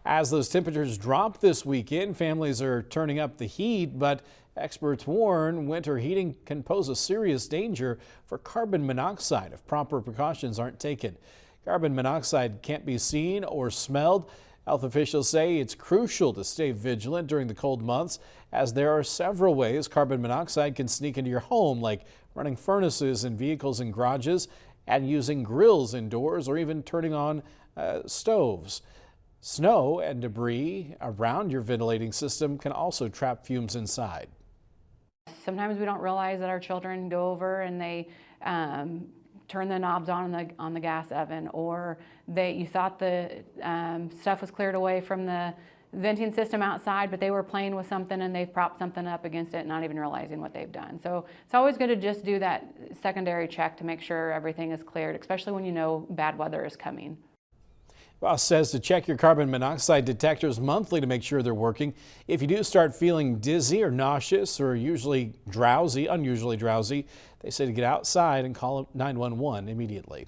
As those temperatures drop this weekend, families are turning up the heat, but experts warn winter heating can pose a serious danger for carbon monoxide if proper precautions aren't taken. Carbon monoxide can't be seen or smelled. Health officials say it's crucial to stay vigilant during the cold months, as there are several ways carbon monoxide can sneak into your home, like running furnaces in vehicles and garages, and using grills indoors, or even turning on stoves. Snow and debris around your ventilating system can also trap fumes inside. Sometimes we don't realize that our children go over and they turn the knobs on the gas oven, or you thought the stuff was cleared away from the venting system outside, but they were playing with something and they've propped something up against it, not even realizing what they've done. So it's always good to just do that secondary check to make sure everything is cleared, especially when you know bad weather is coming. Boss says to check your carbon monoxide detectors monthly to make sure they're working. If you do start feeling dizzy or nauseous or unusually drowsy, they say to get outside and call 911 immediately.